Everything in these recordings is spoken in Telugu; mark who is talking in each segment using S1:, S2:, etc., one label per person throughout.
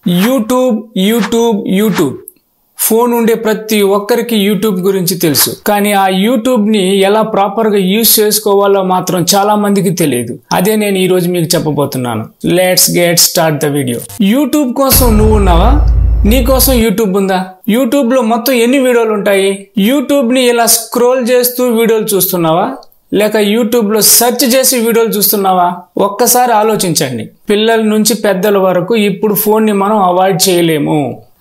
S1: యూట్యూబ్ ఫోన్ ఉండే ప్రతి ఒక్కరికి యూట్యూబ్ గురించి తెలుసు. కానీ ఆ యూట్యూబ్ ని ఎలా ప్రాపర్ గా యూజ్ చేసుకోవాలో మాత్రం చాలా మందికి తెలియదు. అదే నేను ఈ రోజు మీకు చెప్పబోతున్నాను. Let's get start the video. YouTube కోసం నువ్వు ఉన్నావా? నీ కోసం యూట్యూబ్ ఉందా? యూట్యూబ్ లో మొత్తం ఎన్ని వీడియోలు ఉంటాయి? యూట్యూబ్ ని ఇలా స్క్రోల్ చేస్తూ వీడియోలు చూస్తున్నావా, లేక యూట్యూబ్ లో సెర్చ్ చేసి వీడియోలు చూస్తున్నావా? ఒక్కసారి ఆలోచించండి. పిల్లల నుంచి పెద్దల వరకు ఇప్పుడు ఫోన్ ని మనం అవాయిడ్ చేయలేము,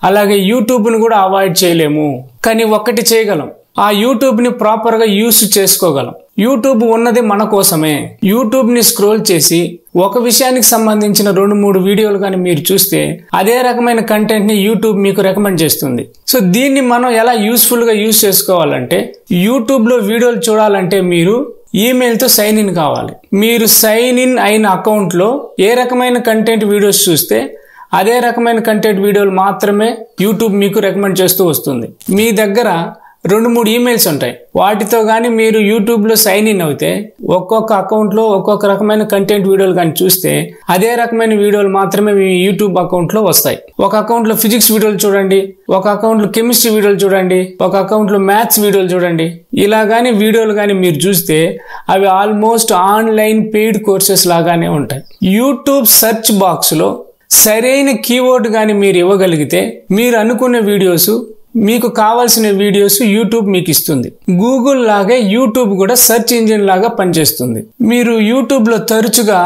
S1: అలాగే యూట్యూబ్ ని కూడా అవాయిడ్ చేయలేము. కానీ ఒక్కటి చేయగలం, ఆ యూట్యూబ్ ని ప్రాపర్ గా యూస్ చేసుకోగలం. యూట్యూబ్ ఉన్నది మన కోసమే. యూట్యూబ్ ని స్క్రోల్ చేసి ఒక విషయానికి సంబంధించిన 2-3 వీడియోలు కానీ మీరు చూస్తే అదే రకమైన కంటెంట్ ని యూట్యూబ్ మీకు రికమెండ్ చేస్తుంది. సో దీన్ని మనం ఎలా యూస్ఫుల్ గా యూస్ చేసుకోవాలంటే, యూట్యూబ్ లో వీడియోలు చూడాలంటే మీరు ఈమెయిల్ తో సైన్ ఇన్ కావాలి. మీరు సైన్ ఇన్ అయిన అకౌంట్ లో ఏ రకమైన కంటెంట్ వీడియోస్ చూస్తే అదే రకమైన కంటెంట్ వీడియోలు మాత్రమే యూట్యూబ్ మీకు రికమెండ్ చేస్తూ వస్తుంది. మీ దగ్గర 2-3 ఈమెయిల్స్ ఉంటాయి. వాటితో గానీ మీరు యూట్యూబ్ లో సైన్ ఇన్ అవుతే ఒక్కొక్క అకౌంట్ లో ఒక్కొక్క రకమైన కంటెంట్ వీడియోలు కానీ చూస్తే అదే రకమైన వీడియోలు మాత్రమే మీ యూట్యూబ్ అకౌంట్ లో వస్తాయి. ఒక అకౌంట్ లో ఫిజిక్స్ వీడియోలు చూడండి, ఒక అకౌంట్ లో కెమిస్ట్రీ వీడియోలు చూడండి, ఒక అకౌంట్ లో మ్యాథ్స్ వీడియోలు చూడండి. ఇలా గానీ వీడియోలు గానీ మీరు చూస్తే అవి ఆల్మోస్ట్ ఆన్లైన్ పెయిడ్ కోర్సెస్ లాగానే ఉంటాయి. యూట్యూబ్ సెర్చ్ బాక్స్ లో సరైన కీవర్డ్ గానీ మీరు ఇవ్వగలిగితే మీరు అనుకున్న వీడియోస్, మీకు కావాల్సిన వీడియోస్ యూట్యూబ్ మీకు ఇస్తుంది. గూగుల్ లాగే యూట్యూబ్ కూడా సెర్చ్ ఇంజిన్ లాగా పనిచేస్తుంది. మీరు యూట్యూబ్ లో తరచుగా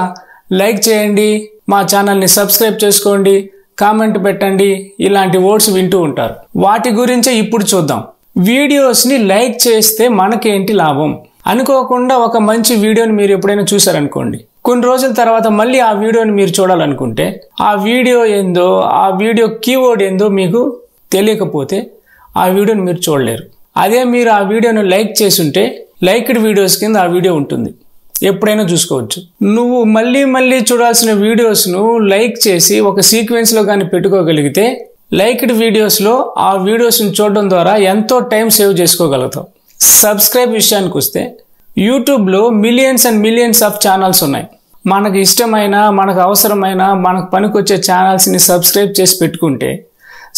S1: లైక్ చేయండి, మా ఛానల్ ని సబ్స్క్రైబ్ చేసుకోండి, కామెంట్ పెట్టండి ఇలాంటి వర్డ్స్ వింటూ ఉంటారు. వాటి గురించే ఇప్పుడు చూద్దాం. వీడియోస్ ని లైక్ చేస్తే మనకేంటి లాభం? అనుకోకుండా ఒక మంచి వీడియోని మీరు ఎప్పుడైనా చూసారనుకోండి, కొన్ని రోజుల తర్వాత మళ్ళీ ఆ వీడియోని మీరు చూడాలనుకుంటే ఆ వీడియో ఏందో, ఆ వీడియో కీవర్డ్ ఏందో మీకు తెలియకపోతే ఆ వీడియోని మీరు చూడలేరు. అదే మీరు ఆ వీడియోని లైక్ చేసుంటే లైక్డ్ వీడియోస్ కింద ఆ వీడియో ఉంటుంది, ఎప్పుడైనా చూసుకోవచ్చు. నువ్వు మళ్ళీ చూడాల్సిన వీడియోస్ను లైక్ చేసి ఒక సీక్వెన్స్ లో కానీ పెట్టుకోగలిగితే లైక్డ్ వీడియోస్లో ఆ వీడియోస్ని చూడడం ద్వారా ఎంతో టైం సేవ్ చేసుకోగలుగుతాం. సబ్స్క్రైబ్ విషయానికి వస్తే యూట్యూబ్లో millions and millions of channels ఉన్నాయి. మనకు ఇష్టమైన, మనకు అవసరమైన, మనకు పనికొచ్చే ఛానల్స్ని సబ్స్క్రైబ్ చేసి పెట్టుకుంటే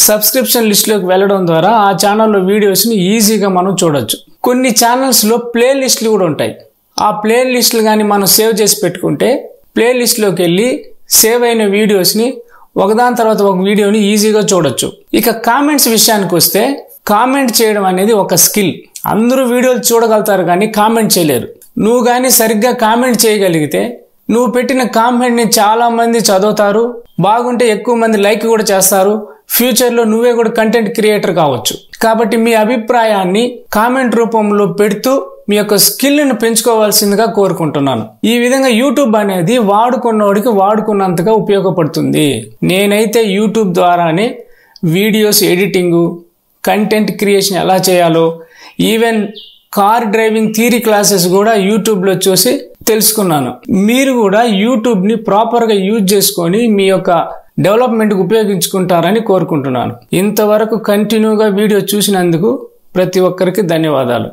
S1: సబ్స్క్రిప్షన్ లిస్ట్లోకి వెళ్ళడం ద్వారా ఆ ఛానల్లో వీడియోస్ని ఈజీగా మనం చూడొచ్చు. కొన్ని ఛానల్స్లో ప్లే లిస్టులు కూడా ఉంటాయి. ఆ ప్లే లిస్టులు కానీ మనం సేవ్ చేసి పెట్టుకుంటే ప్లే లిస్ట్లోకి వెళ్ళి సేవ్ అయిన వీడియోస్ని ఒకదాని తర్వాత ఒక వీడియోని ఈజీగా చూడొచ్చు. ఇక కామెంట్స్ విషయానికి వస్తే కామెంట్ చేయడం అనేది ఒక స్కిల్. అందరూ వీడియోలు చూడగలుగుతారు కానీ కామెంట్ చేయలేరు. నువ్వు కానీ సరిగ్గా కామెంట్ చేయగలిగితే నువ్వు పెట్టిన కామెంట్ ని చాలా మంది చదువుతారు, బాగుంటే ఎక్కువ మంది లైక్ కూడా చేస్తారు. ఫ్యూచర్ లో నువ్వే కూడా కంటెంట్ క్రియేటర్ కావచ్చు. కాబట్టి మీ అభిప్రాయాన్ని కామెంట్ రూపంలో పెడుతూ మీ యొక్క స్కిల్ ను పెంచుకోవాల్సిందిగా కోరుకుంటున్నాను. ఈ విధంగా యూట్యూబ్ అనేది వాడుకున్నోడికి వాడుకున్నంతగా ఉపయోగపడుతుంది. నేనైతే యూట్యూబ్ ద్వారానే వీడియోస్ ఎడిటింగ్, కంటెంట్ క్రియేషన్ ఎలా చేయాలో, even car driving theory classes కూడా యూట్యూబ్లో చూసి తెలుసుకున్నాను. మీరు కూడా యూట్యూబ్ని ప్రాపర్గా యూజ్ చేసుకొని మీ యొక్క డెవలప్మెంట్కి ఉపయోగించుకుంటారని కోరుకుంటున్నాను. ఇంతవరకు కంటిన్యూగా వీడియో చూసినందుకు ప్రతి ఒక్కరికి ధన్యవాదాలు.